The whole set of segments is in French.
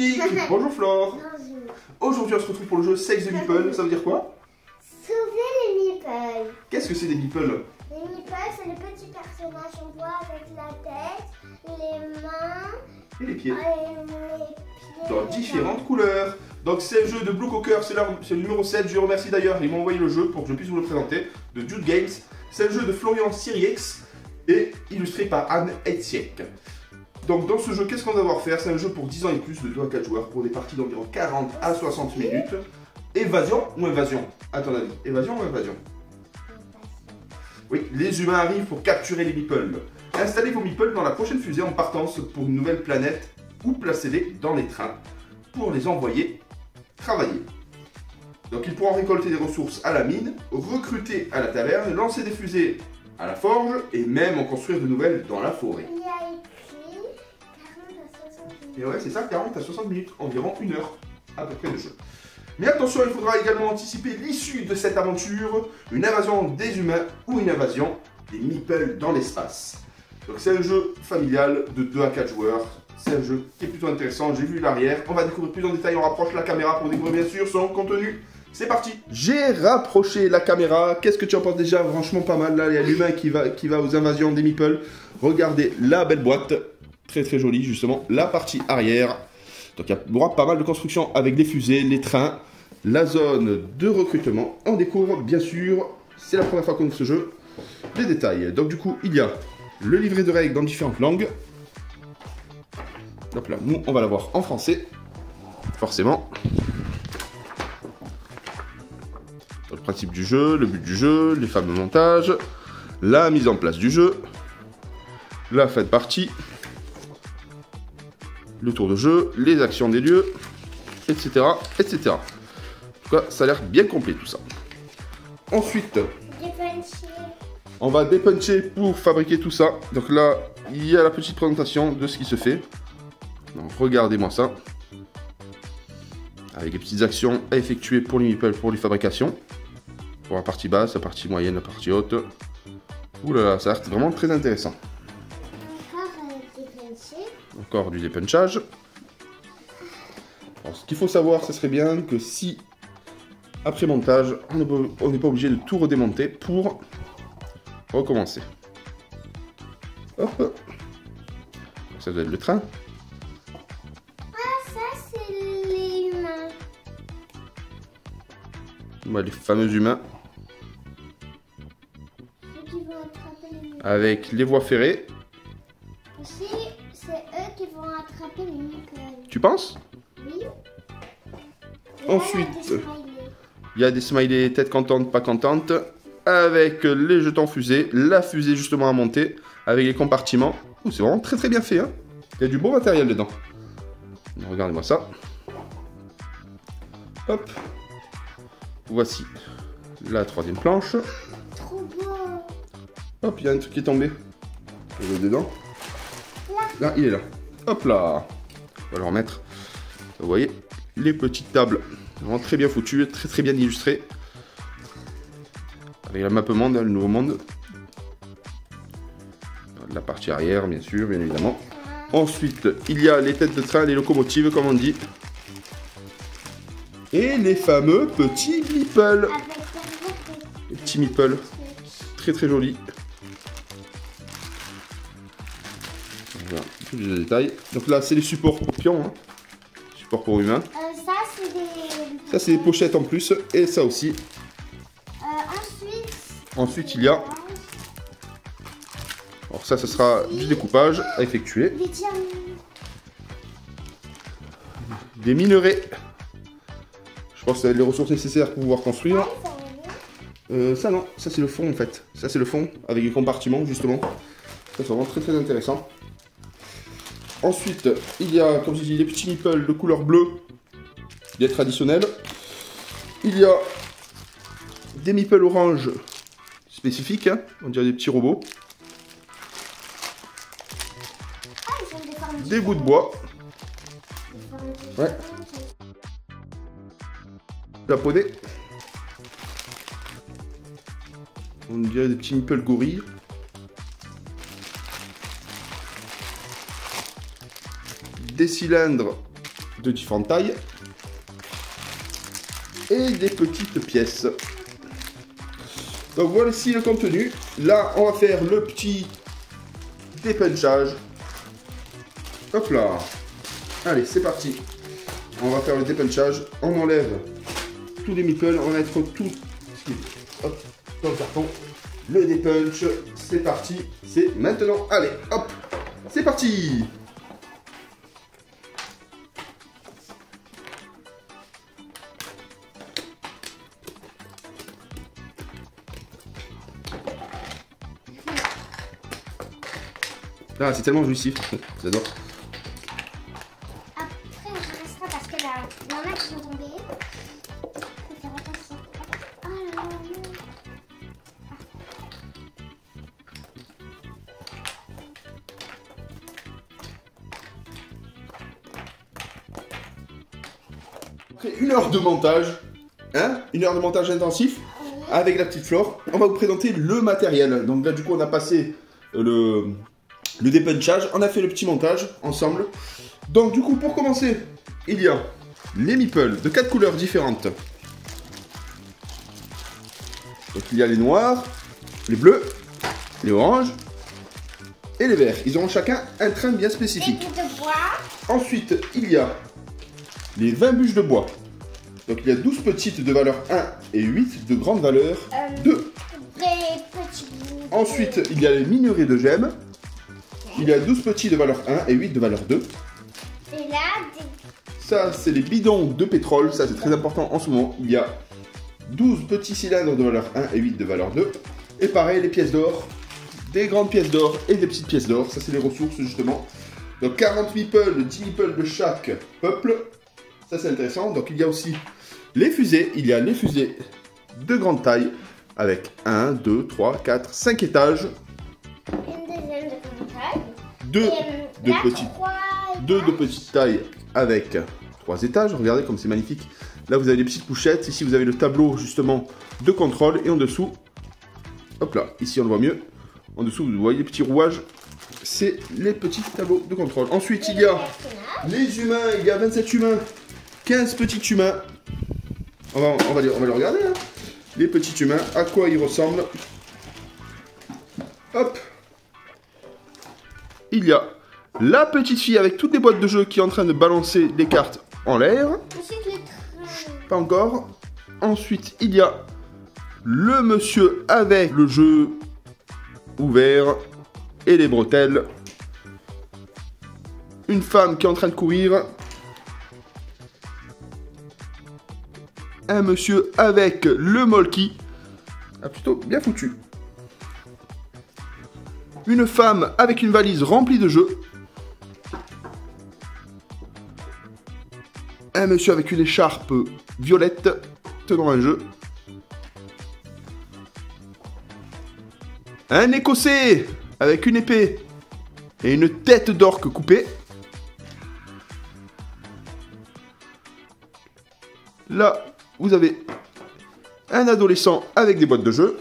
Ludique. Bonjour Flore. Bonjour. Aujourd'hui on se retrouve pour le jeu Save the Meeple. Ça veut dire quoi? Sauver les meeples. Qu'est-ce que c'est des meeples? Les meeples, c'est les petits personnages qu'on voit avec la tête, les mains Et les pieds. et les pieds. Dans différentes couleurs. Donc c'est le jeu de Blue Cocker, c'est le numéro 7. Je les remercie d'ailleurs, ils m'ont envoyé le jeu pour que je puisse vous le présenter, de Dude Games. C'est le jeu de Florian Siriex et illustré par Anne Etziek. Donc dans ce jeu, qu'est-ce qu'on va devoir faire? C'est un jeu pour 10 ans et plus de 2 à 4 joueurs pour des parties d'environ 40 à 60 minutes. Évasion ou invasion? À ton avis, évasion ou invasion? Oui, les humains arrivent pour capturer les meeples. Installez vos meeples dans la prochaine fusée en partance pour une nouvelle planète ou placez-les dans les trains pour les envoyer travailler. Donc ils pourront récolter des ressources à la mine, recruter à la taverne, lancer des fusées à la forge et même en construire de nouvelles dans la forêt. Il y a écrit 40 à 60 minutes. Et ouais, c'est ça, 40 à 60 minutes, environ 1 heure à peu près de jeu. Mais attention, il faudra également anticiper l'issue de cette aventure, une invasion des humains ou une invasion des meeples dans l'espace. Donc c'est un jeu familial de 2 à 4 joueurs. C'est un jeu qui est plutôt intéressant, j'ai vu l'arrière. On va découvrir plus en détail, on rapproche la caméra pour découvrir bien sûr son contenu. C'est parti. J'ai rapproché la caméra. Qu'est-ce que tu en penses déjà? Franchement pas mal. Là, il y a l'humain qui va aux invasions des meeples. Regardez la belle boîte. Très très jolie justement. La partie arrière. Donc il y a droit pas mal de construction avec des fusées, les trains, la zone de recrutement. On découvre bien sûr, c'est la première fois qu'on ouvre ce jeu, les détails. Donc du coup, il y a le livret de règles dans différentes langues. Hop là, nous on va l'avoir en français, forcément. Donc, le principe du jeu, le but du jeu, les fameux montages, la mise en place du jeu, la fin de partie, le tour de jeu, les actions des lieux, etc. etc. En tout cas, ça a l'air bien complet tout ça. Ensuite, on va dépuncher pour fabriquer tout ça. Donc là, il y a la petite présentation de ce qui se fait. Donc regardez-moi ça. Avec les petites actions à effectuer pour les meeples, pour les fabrications. Pour la partie basse, la partie moyenne, la partie haute. Ouh là là, ça a l'air vraiment très intéressant. Encore du dépunchage. Alors, ce qu'il faut savoir, ce serait bien que si, après montage, on n'est pas obligé de tout redémonter pour recommencer. Hop. Ça doit être le train. Ah, ça, c'est les humains. Bah, les fameux humains. Ceux qui vont attraper les meeples. Avec les voies ferrées. Aussi, c'est eux qui vont attraper les meeples. Tu penses? Oui. Ensuite, Et là, il y a des smileys tête contente, pas contente. Avec les jetons fusée. La fusée justement à monter. Avec les compartiments. Oh, c'est vraiment très très bien fait. Hein, il y a du beau matériel dedans. Regardez-moi ça. Hop. Voici la troisième planche. trop beau. Hop, il y a un truc qui est tombé. Il est dedans. Là, il est là. Hop là. On va le remettre. Vous voyez, les petites tables. Vraiment très bien foutues, très très bien illustrées. Avec la map monde, le nouveau monde. La partie arrière, bien sûr, bien évidemment. Ensuite, il y a les têtes de train, les locomotives, comme on dit. Et les fameux petits meeples. Les petits meeples. Très très jolis. Voilà, tous les détails. Donc là, c'est les supports pour pions. Hein. Supports pour humains. Ça, c'est des... Ça, c'est des pochettes en plus. Et ça aussi. Ensuite... Ensuite, il y a... Alors ça, ce sera du découpage à effectuer. Les diamants. Des minerais. Je pense que c'est les ressources nécessaires pour pouvoir construire. Ça non, ça c'est le fond en fait. Ça c'est le fond avec les compartiments justement. Ça c'est vraiment très très intéressant. Ensuite, il y a, comme je dis, les petits meeples de couleur bleue, bien traditionnels. Il y a des meeples orange spécifiques, hein. On dirait des petits robots. Des bouts de bois. Ouais. Japonais. On dirait des petits meeples gorilles. Des cylindres de différentes tailles. Et des petites pièces. Donc voici le contenu. Là, on va faire le petit dépunchage. Hop là. Allez, c'est parti. On va faire le dépunchage. On enlève tous les meeples. On va mettre tout. Hop, dans le carton. Le dépunch. C'est parti. C'est maintenant. Allez, hop. C'est parti. Ah, c'est tellement jouissif. J'adore. Après, je resterai parce que là, il y en a qui sont tombés. Faut faire attention. Oh là là, non. Après 1 heure de montage, hein, 1 heure de montage intensif avec la petite Flore. On va vous présenter le matériel. Donc là, du coup, on a passé le dépunchage, on a fait le petit montage ensemble. Donc du coup, pour commencer, il y a les meeples de 4 couleurs différentes. Donc il y a les noirs, les bleus, les oranges et les verts. Ils auront chacun un train bien Et spécifique. de bois. Ensuite, il y a les 20 bûches de bois. Donc il y a 12 petites de valeur 1 et 8 de grande valeur 2. Des petits bouts. Ensuite, il y a les minerais de gemmes. Il y a 12 petits de valeur 1 et 8 de valeur 2. Et là, des... Ça, c'est les bidons de pétrole. Ça, c'est très important en ce moment. Il y a 12 petits cylindres de valeur 1 et 8 de valeur 2. Et pareil, les pièces d'or. Des grandes pièces d'or et des petites pièces d'or. Ça, c'est les ressources, justement. Donc, 40 meeples, 10 meeples de chaque peuple. Ça, c'est intéressant. Donc, il y a aussi les fusées. Il y a les fusées de grande taille avec 1, 2, 3, 4, 5 étages. une deuxième de contact. Deux de petite taille avec 3 étages. Regardez comme c'est magnifique. Là, vous avez les petites couchettes. Ici, vous avez le tableau, justement, de contrôle. Et en dessous, hop là, ici, on le voit mieux. En dessous, vous voyez les petits rouages. C'est les petits tableaux de contrôle. Ensuite, il y a les humains. Il y a 27 humains. 15 petits humains. On va les regarder. Hein. Les petits humains, à quoi ils ressemblent. Hop. Il y a la petite fille avec toutes les boîtes de jeu qui est en train de balancer les cartes en l'air. Ensuite, les trains. Pas encore. Ensuite, il y a le monsieur avec le jeu ouvert et les bretelles. Une femme qui est en train de courir. Un monsieur avec le molki. Ah, plutôt bien foutu. Une femme avec une valise remplie de jeux. Un monsieur avec une écharpe violette tenant un jeu. Un écossais avec une épée et une tête d'orque coupée. Là, vous avez un adolescent avec des boîtes de jeu.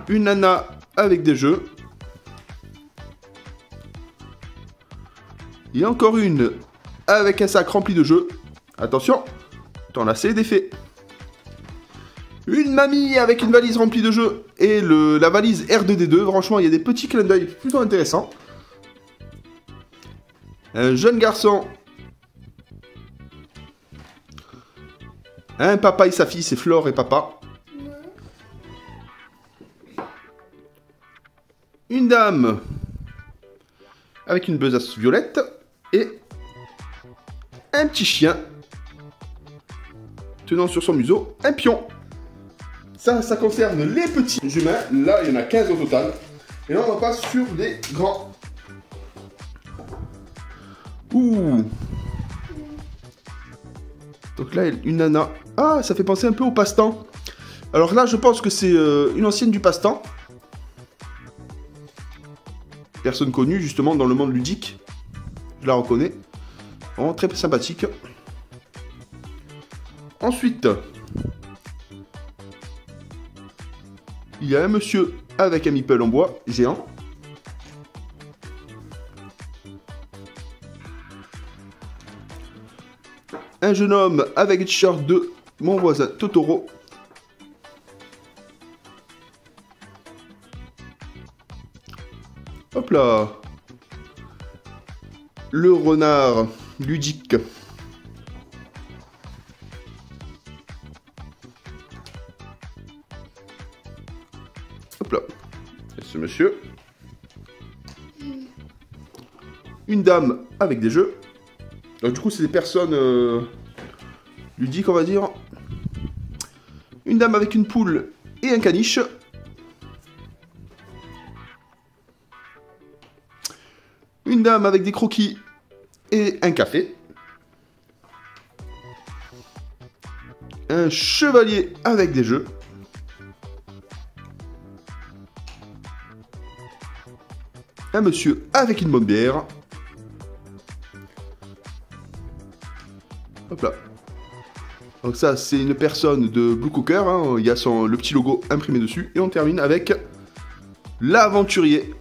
Une nana avec des jeux. Et encore une avec un sac rempli de jeux. Attention, t'en as des faits. Une mamie avec une valise remplie de jeux et la valise R2D2. Franchement, il y a des petits clins d'œil plutôt intéressants. Un jeune garçon. Un papa et sa fille, c'est Flore et papa. Une dame avec une besace violette et un petit chien tenant sur son museau un pion. Ça concerne les petits humains. Là, il y en a 15 au total. Et là, on passe sur des grands. Ouh. Donc là, une nana. Ah, ça fait penser un peu au passe-temps. Alors là, je pense que c'est une ancienne du passe-temps. Personne connue, justement, dans le monde ludique. Je la reconnais. Vraiment très sympathique. Ensuite, il y a un monsieur avec un meeple en bois géant. un jeune homme avec un t-shirt de mon voisin Totoro. Hop là. Le renard ludique. Hop là. Et ce monsieur. Une dame avec des jeux. Donc du coup c'est des personnes ludiques on va dire. Une dame avec une poule et un caniche. Une dame avec des croquis et un café. Un chevalier avec des jeux. Un monsieur avec une bonne bière. Hop là. Donc ça, c'est une personne de Blue Cooker. Hein. Il y a le petit logo imprimé dessus. Et on termine avec l'aventurier.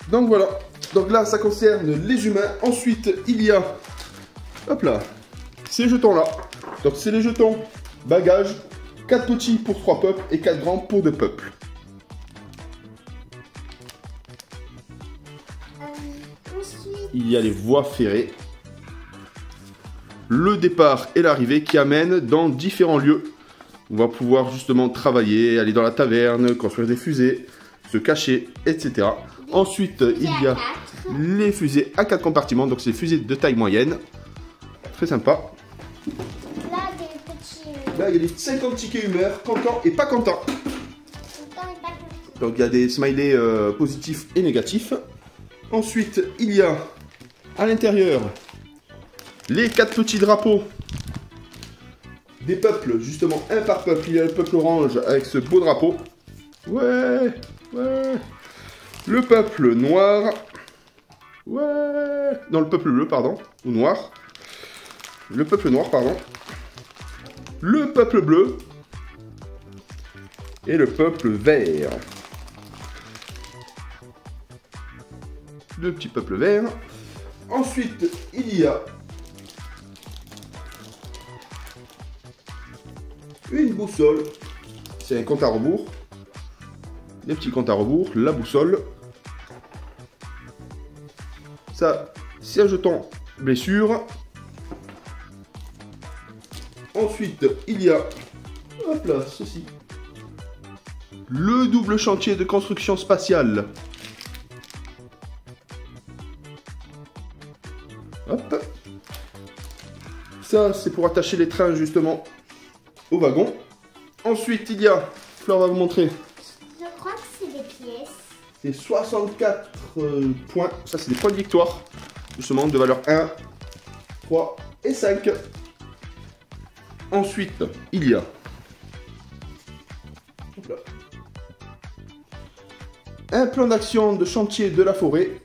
Donc voilà. Donc là, ça concerne les humains. Ensuite, il y a... Hop là. Ces jetons-là. Donc c'est les jetons bagages. 4 petits pour 3 peuples et 4 grands pour 2 peuples. Il y a les voies ferrées. Le départ et l'arrivée qui amènent dans différents lieux. On va pouvoir justement travailler, aller dans la taverne, construire des fusées, se cacher, etc. Ensuite, il y a les fusées à 4 compartiments. Donc c'est des fusées de taille moyenne. Très sympa. Là, il y a les 50 tickets humeur, content et pas content. Donc il y a des smileys positifs et négatifs. Ensuite, il y a à l'intérieur les 4 petits drapeaux des peuples, justement un par peuple. Il y a le peuple orange avec ce beau drapeau. Ouais, ouais. Le peuple noir. Ouais. Non, le peuple bleu, pardon. Ou noir. Le peuple noir, pardon. Le peuple bleu. Et le peuple vert. Le petit peuple vert. Ensuite, il y a une boussole. C'est un compte à rebours. Des petits comptes à rebours. La boussole. Ça, c'est un jeton blessure. Ensuite, il y a, hop là, ceci. Le double chantier de construction spatiale. Hop. Ça, c'est pour attacher les trains justement au wagon. Ensuite, il y a, Fleur va vous montrer. Je crois que c'est des pièces. C'est 64 points. Ça, c'est des points de victoire. Justement, de valeur 1, 3 et 5. Ensuite, il y a un plan d'action de chantier de la forêt.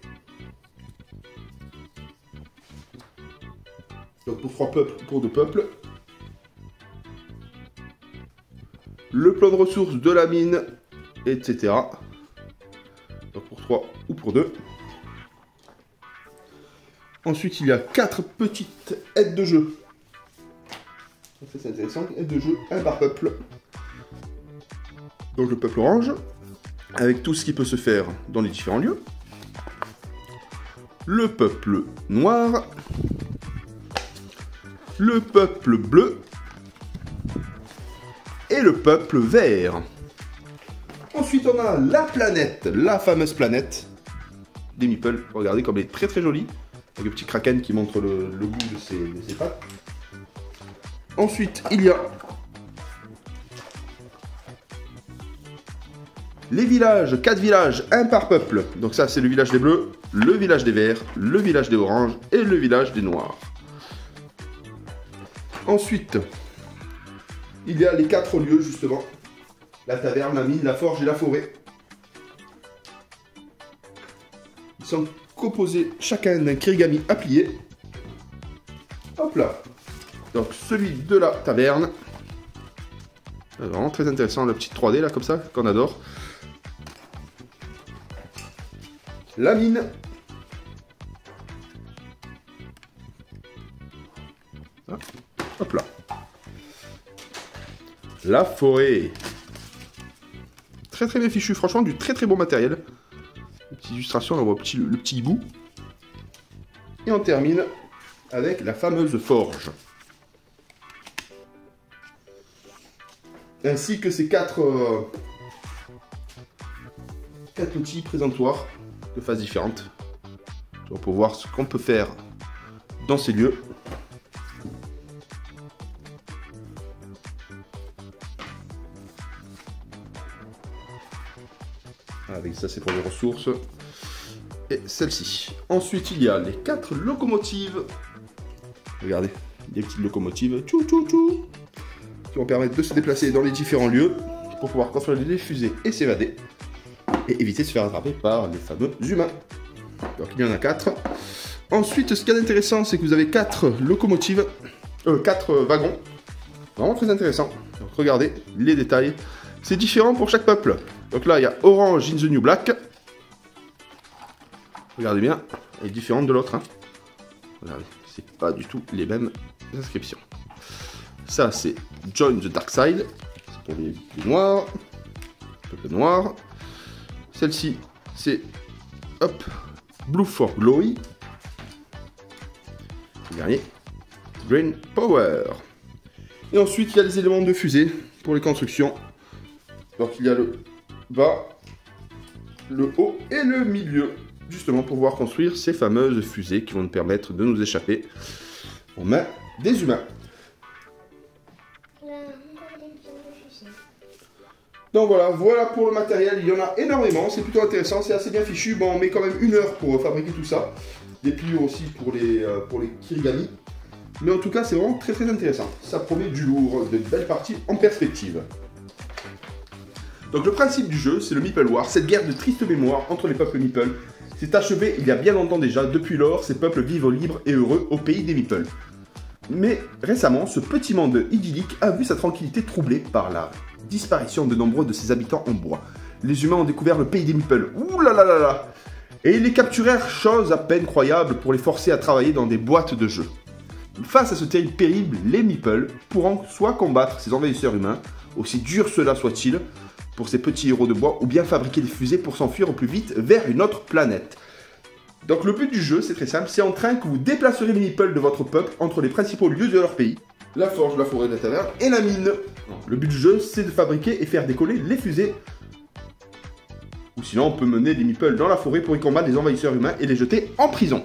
Donc pour 3 peuples, pour 2 peuples. Le plan de ressources de la mine, etc. Donc pour 3 ou pour 2. Ensuite, il y a 4 petites aides de jeu. C'est intéressant, aide de jeu, un par peuple. Donc le peuple orange, avec tout ce qui peut se faire dans les différents lieux. Le peuple noir. Le peuple bleu. Et le peuple vert. Ensuite, on a la planète, la fameuse planète des meeples. Regardez comme elle est très très jolie. Avec le petit kraken qui montre le bout de ses pattes. Ensuite, il y a les villages, 4 villages, un par peuple. Donc ça, c'est le village des bleus, le village des verts, le village des oranges et le village des noirs. Ensuite, il y a les 4 lieux, justement. La taverne, la mine, la forge et la forêt. Ils sont composés chacun d'un kirigami à plier. Hop là. Donc celui de la taverne. Vraiment très intéressant, la petite 3D là comme ça, qu'on adore. La mine. Hop là. La forêt. Très très bien fichu, franchement du très très bon matériel. Une petite illustration, on voit le petit hibou. Et on termine avec la fameuse forge. Ainsi que ces quatre petits présentoirs de phases différentes. Donc pour voir ce qu'on peut faire dans ces lieux. Avec ça, c'est pour les ressources. Et celle-ci. Ensuite, il y a les 4 locomotives. Regardez, des petites locomotives. Tchou, tchou, tchou, qui vont permettre de se déplacer dans les différents lieux pour pouvoir construire les fusées et s'évader. Et éviter de se faire attraper par les fameux humains. Donc, il y en a 4. Ensuite, ce qu'il y a d'intéressant, c'est que vous avez 4 locomotives. 4 wagons. Vraiment très intéressant. Donc, regardez les détails. C'est différent pour chaque peuple. Donc là, il y a Orange in the New Black. Regardez bien, elle est différente de l'autre. Hein. Regardez, c'est pas du tout les mêmes inscriptions. Ça, c'est Join the Dark Side. C'est pour les noirs. Peuple noir. Celle-ci, c'est hop, Blue for Glory. Le dernier, Green Power. Et ensuite, il y a les éléments de fusée pour les constructions. Donc il y a le bas, le haut et le milieu, justement pour pouvoir construire ces fameuses fusées qui vont nous permettre de nous échapper aux mains des humains. Donc voilà pour le matériel, il y en a énormément, c'est plutôt intéressant, c'est assez bien fichu. Bon, on met quand même 1 heure pour fabriquer tout ça, des pliures aussi pour les kirigami. Mais en tout cas, c'est vraiment très très intéressant. Ça promet du lourd, de belles parties en perspective. Donc le principe du jeu, c'est le Meeple War, cette guerre de triste mémoire entre les peuples Meeple. C'est achevé il y a bien longtemps déjà, depuis lors, ces peuples vivent libres et heureux au pays des Meeple. Mais récemment, ce petit monde idyllique a vu sa tranquillité troublée par la disparition de nombreux de ses habitants en bois. Les humains ont découvert le pays des Meeple, ouh là là là là, et ils les capturèrent, chose à peine croyable, pour les forcer à travailler dans des boîtes de jeux. Face à ce terrible périple, les Meeple pourront soit combattre ces envahisseurs humains, aussi durs cela soit-il, pour ces petits héros de bois, ou bien fabriquer des fusées pour s'enfuir au plus vite vers une autre planète. Donc le but du jeu, c'est très simple, c'est en train que vous déplacerez les Meeple de votre peuple entre les principaux lieux de leur pays, la forge, la forêt, la taverne et la mine. Le but du jeu, c'est de fabriquer et faire décoller les fusées. Ou sinon, on peut mener les Meeple dans la forêt pour y combattre les envahisseurs humains et les jeter en prison.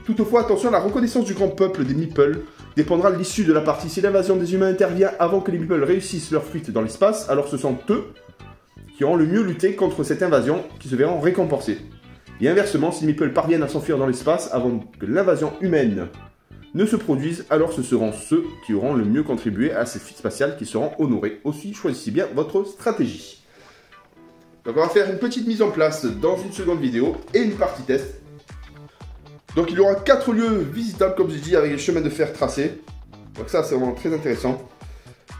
Toutefois, attention, la reconnaissance du grand peuple des Meeple dépendra de l'issue de la partie. Si l'invasion des humains intervient avant que les Meeple réussissent leur fuite dans l'espace, alors ce sont eux qui auront le mieux lutté contre cette invasion, qui se verront récompensés. Et inversement, si les Meeple parviennent à s'enfuir dans l'espace avant que l'invasion humaine ne se produise, alors ce seront ceux qui auront le mieux contribué à cette fuite spatiale qui seront honorés. Aussi, choisissez bien votre stratégie. Donc on va faire une petite mise en place dans une seconde vidéo et une partie test. Donc il y aura 4 lieux visitables comme je dis avec les chemins de fer tracés. Donc ça c'est vraiment très intéressant.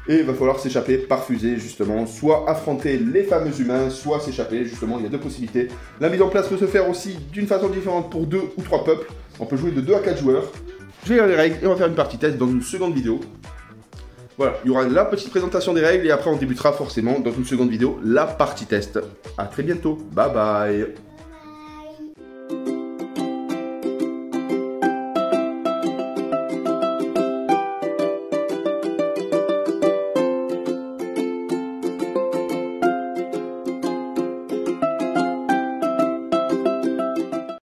Et il va falloir s'échapper par fusée justement. Soit affronter les fameux humains, soit s'échapper justement. Il y a 2 possibilités. La mise en place peut se faire aussi d'une façon différente pour 2 ou 3 peuples. On peut jouer de 2 à 4 joueurs. Je vais lire les règles et on va faire une partie test dans une seconde vidéo. Voilà, il y aura la petite présentation des règles et après on débutera forcément dans une seconde vidéo la partie test. A très bientôt, bye bye.